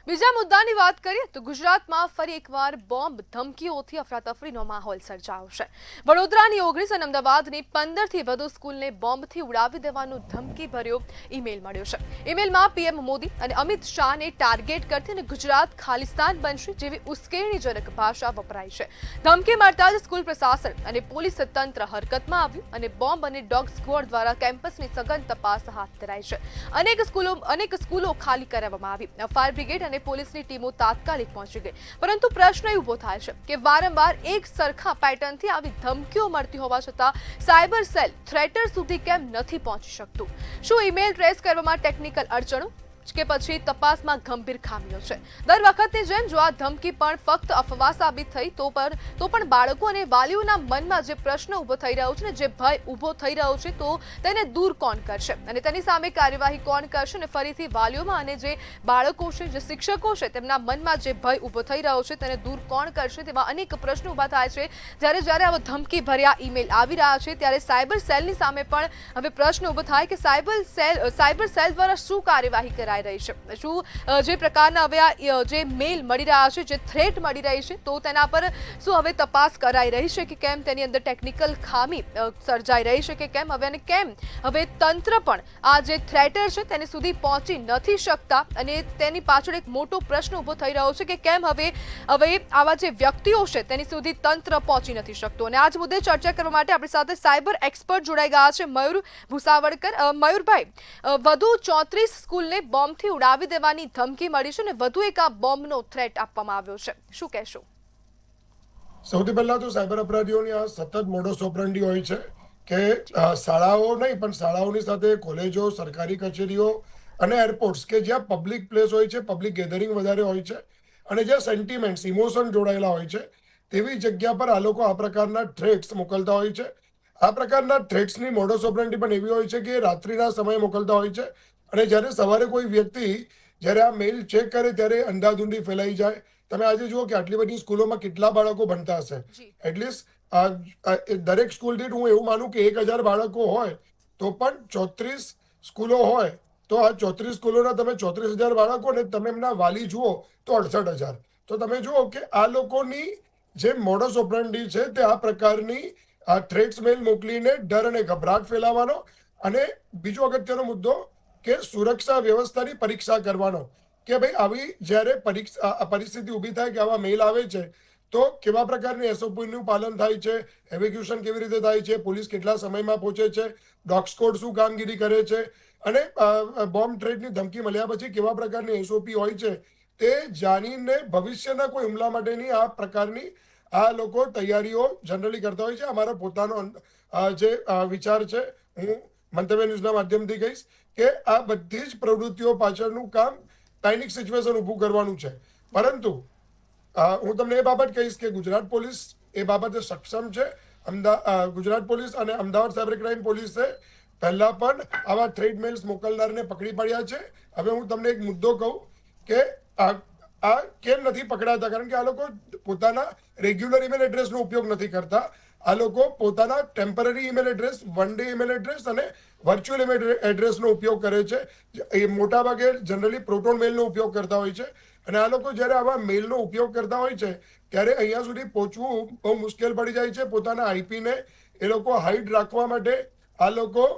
બીજા મુદ્દાની વાત કરીએ તો ગુજરાતમાં ફરી એકવાર બોમ્બ ધમકીઓથી અફરાતફરીનો માહોલ સર્જાયો છે। વડોદરાની 19 અને અમદાવાદની 15થી વધુ સ્કૂલને બોમ્બથી ઉડાવી દેવાનો ધમકીભર્યો ઈમેલ મળ્યો છે। ઈમેલમાં પીએમ મોદી અને અમિત શાહને ટાર્ગેટ કરતી અને ગુજરાત ખાલિસ્તાન બનશે જેવી ઉશ્કેરણીજનક ભાષા વપરાઈ છે। ધમકી મળતા જ સ્કૂલ પ્રશાસન અને પોલીસ તંત્ર હરકતમાં આવ્યું અને બોમ્બ અને ડોગ સ્ક્વોડ દ્વારા કેમ્પસની સઘન તપાસ હાથ ધરાઈ છે। અનેક સ્કૂલો ખાલી કરાવવામાં આવી। ફાયર બ્રિગેડ અને પોલીસની ટીમો તાત્કાલિક પહોંચી ગઈ, પરંતુ પ્રશ્ન એ ઊભો થાય છે કે વારંવાર એક સરખા પેટર્નથી આવી ધમકીઓ મળતી હોવા છતાં સાયબર સેલ થ્રેટર સુધી કેમ નથી પહોંચી શકતું? શું ઈમેલ ટ્રેસ કરવામાં ટેકનિકલ અડચણો કે પછી તપાસમાં ગંભીર ખામીઓ છે? દર વખતની જેમ જો આ ધમકી પણ ફક્ત અફવા સાબિત થઈ તો પણ બાળકો અને વાલીઓના મનમાં જે પ્રશ્ન ઊભો થઈ રહ્યો છે ને જે ભય ઊભો થઈ રહ્યો છે તો તેને દૂર કોણ કરશે અને તેની સામે કાર્યવાહી કોણ કરશે અને ફરીથી વાલીઓમાં અને જે બાળકો છે, જે શિક્ષકો છે, તેમના મનમાં જે ભય ઊભો થઈ રહ્યો છે તેને દૂર કોણ કરશે તેવા અનેક પ્રશ્નો ઊભા થાય છે। જ્યારે આવા ધમકી ભર્યા ઈમેલ આવી રહ્યા છે ત્યારે સાયબર સેલની સામે પણ હવે પ્રશ્ન ઊભો થાય કે સાયબર સેલ દ્વારા શું કાર્યવાહી કરાય રહી છે? શું જે પ્રકારના હવે આ જે મેલ મળી રહ્યા છે, જે થ્રેટ મળી રહી છે તો તેના પર શું હવે તપાસ કરાઈ રહી છે કે કેમ? તેની અંદર ટેકનિકલ ખામી સર્જાઈ રહી છે કે કેમ? હવે તંત્ર પણ આ જે થ્રેટર છે તેની સુધી પહોંચી નથી શકતા અને તેની પાછળ એક મોટો પ્રશ્ન ઊભો થઈ રહ્યો છે કે કેમ હવે આવા જે વ્યક્તિઓ છે તેની સુધી તંત્ર પહોંચી નથી શકતું? અને આ જ મુદ્દે ચર્ચા કરવા માટે આપણી સાથે સાયબર એક્સપર્ટ જોડાઈ ગયા છે મયુર ભુસાવડકર। મયુરભાઈ, વધુ 34 સ્કૂલને બોમ્બથી ઉડાવી દેવાની ધમકી મળી છે અને વધુ એક આ બોમ્બનો થ્રેટ આપવામાં આવ્યો છે, શું કહેશો? સૌથી પહેલા તો સાયબર અપરાધીઓની આ સતત મોડસ ઓપરેન્ડી હોય છે કે શાળાઓ નહીં પણ શાળાઓની સાથે કોલેજો, સરકારી કચેરીઓ અને એરપોર્ટ્સ કે જ્યાં પબ્લિક પ્લેસ હોય છે, પબ્લિક ગેધરિંગ વધારે હોય છે અને જ્યાં સેન્ટિમેન્ટ્સ, ઇમોશન જોડાયેલા હોય છે તેવી જગ્યા પર આ લોકો આ પ્રકારના થ્રેટ્સ મોકલતા હોય છે। આ પ્રકારના થ્રેટ્સની મોડસ ઓપરેન્ડી પણ એવી હોય છે કે રાત્રિના સમયે મોકલતા હોય છે અને જ્યારે સવારે કોઈ વ્યક્તિ જ્યારે આ મેલ ચેક કરે ત્યારે અંધાધૂંધી ફેલાઈ જાય। તમે આજે જુઓ કે આટલી બધી સ્કૂલોમાં કેટલા બાળકો ભણતા હશે? એટલીસ્ટ દરેક સ્કૂલ દીઠ હું એવું માનું કે 1000 બાળકો હોય તો પણ 34 સ્કૂલો હોય તો આ 34 સ્કૂલોના તમે 34,000 બાળકો ને તમે એમના વાલી જુઓ તો 68,000। તો તમે જુઓ કે આ લોકોની જે મોડસ ઓપરેન્ડી છે તે આ પ્રકારની થ્રેટ્સ મેલ મોકલીને ડર અને ગભરાટ ફેલાવવાનો અને બીજો અગત્યનો મુદ્દો કે સુરક્ષા વ્યવસ્થાની પરીક્ષા કરવાનો કે ભાઈ આવી જ્યારે પરિસ્થિતિ ઊભી થાય કે આવા મેલ આવે છે તો કેવા પ્રકારની એસઓપીનું પાલન થાય છે, એવિક્યુશન કેવી રીતે થાય છે, પોલીસ કેટલા સમયમાં પહોંચે છે, ડોગ સ્ક્વોડ શું કામગીરી કરે છે અને બોમ્બ થ્રેટની ધમકી મળ્યા પછી કેવા પ્રકારની એસઓપી હોય છે તે જાણીને ભવિષ્યના કોઈ હુમલા માટેની આ પ્રકારની આ લોકો તૈયારીઓ જનરલી કરતા હોય છે। અમારો પોતાનો જે વિચાર છે, હું મંતવ્ય ન્યૂઝના માધ્યમથી કહીશ કે આ બધી જ પ્રવૃત્તિઓ પાછળનું કામ પેનિક સિચ્યુએશન ઊભું કરવાનું છે, પરંતુ હું તમને એ બાબત કહીશ કે ગુજરાત પોલીસ એ બાબતે સક્ષમ છે। ગુજરાત પોલીસ અને અમદાવાદ સાયબર ક્રાઇમ પોલીસે પહેલા પણ આવા થ્રેટ મેલ્સ મોકલનારને પકડી પાડ્યા છે। હવે હું તમને એક મુદ્દો કહું કે આ કેમ નથી પકડાતા? કારણ કે આ લોકો પોતાના રેગ્યુલર ઈમેલ એડ્રેસનો ઉપયોગ નથી કરતા। આ લોકો પોતાના temporary email address, one day email address અને વર્ચ્યુઅલ ઈમેલ એડ્રેસનો ઉપયોગ કરે છે। એ મોટાભાગે જનરલી પ્રોટોન મેલનો ઉપયોગ કરતા હોય છે અને આ લોકો જ્યારે આવા મેલનો ઉપયોગ કરતા હોય છે ત્યારે અહીંયા સુધી પહોંચવું બહુ મુશ્કેલ પડી જાય છે। પોતાના આઈપીને એ લોકો હાઇડ રાખવા માટે આ લોકો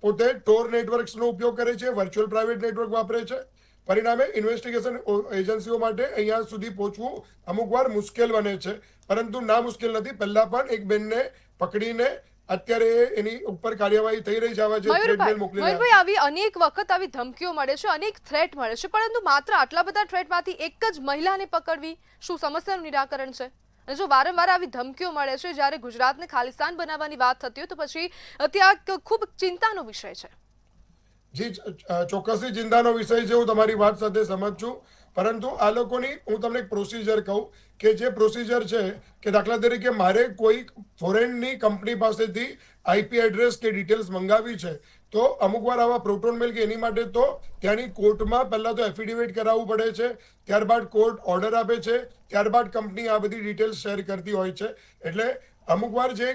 પોતે ટોર નેટવર્ક્સનો ઉપયોગ કરે છે, વર્ચ્યુઅલ પ્રાઇવેટ નેટવર્ક વાપરે છે। પરિણામે ઇન્વેસ્ટિગેશન એજન્સીઓ માટે અહીંયા સુધી પહોંચવું અમુક વાર મુશ્કેલ બને છે, પરંતુ ના મુશ્કેલ નથી। પહેલા પણ એક બેનને પકડીને અત્યારે એની ઉપર કાર્યવાહી થઈ રહી છે। આવા જે થ્રેટ મેલ મયુરભાઈ, આવી અનેક વખત આવી ધમકીઓ મળે છે, અનેક થ્રેટ મળે છે, પરંતુ માત્ર આટલા બધા થ્રેટમાંથી એક જ મહિલાને પકડવી શું સમસ્યાનું નિરાકરણ છે? અને જો વારંવાર આવી ધમકીઓ મળે છે, જ્યારે ગુજરાતને ખાલિસ્તાન બનાવવાની વાત થતી હોય તો પછી ત્યાં ખૂબ ચિંતાનો વિષય છે। જી, ચોક્કસથી ચિંતાનો વિષય છે, હું તમારી વાત સાથે સમજ છું, પરંતુ આ લોકોની હું તમને એક પ્રોસિજર કહું કે જે પ્રોસિજર છે કે દાખલા તરીકે મારે કોઈ ફોરેનની કંપની પાસેથી આઈપી એડ્રેસ કે ડિટેલ્સ મંગાવી છે તો અમુક વાર આવા પ્રોટોન મેલ કે એની માટે તો ત્યાંની કોર્ટમાં પહેલાં તો એફિડેવિટ કરાવવું પડે છે, ત્યારબાદ કોર્ટ ઓર્ડર આપે છે, ત્યારબાદ કંપની આ બધી ડિટેલ્સ શેર કરતી હોય છે। એટલે અમુક વાર જે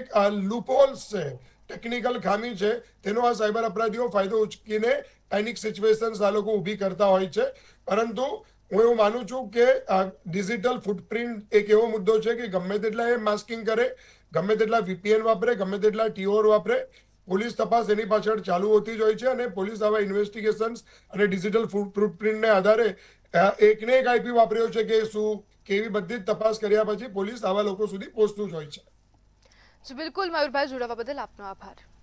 લૂપહોલ્સ છે, ટેકનિકલ ખામી છે તેનો આ સાયબર અપરાધીઓ ફાયદો ઉચકીને પેનિક સિચ્યુએશન્સ આ લોકો ઊભી કરતા હોય છે। પરંતુ હું એવું માનું છું કે ડિજિટલ ફૂટપ્રિન્ટ એક એવો મુદ્દો છે કે ગમે તેટલા એ માસ્કિંગ કરે, ગમે તેટલા VPN વાપરે, ગમે તેટલા TOR વાપરે, પોલીસ તપાસ એની પાછળ ચાલુ હોતી જ હોય છે અને પોલીસ આવા ઇન્વેસ્ટિગેશન્સ અને ડિજિટલ ફૂટપ્રિન્ટને આધારે એકને એક IP વાપર્યો છે કે શું, કેવી બધી જ તપાસ કર્યા પછી પોલીસ આવા લોકો સુધી પહોંચતું જ હોય છે. જી બિલકુલ મયુરભાઈ, જોડાવા બદલ આપનો આભાર.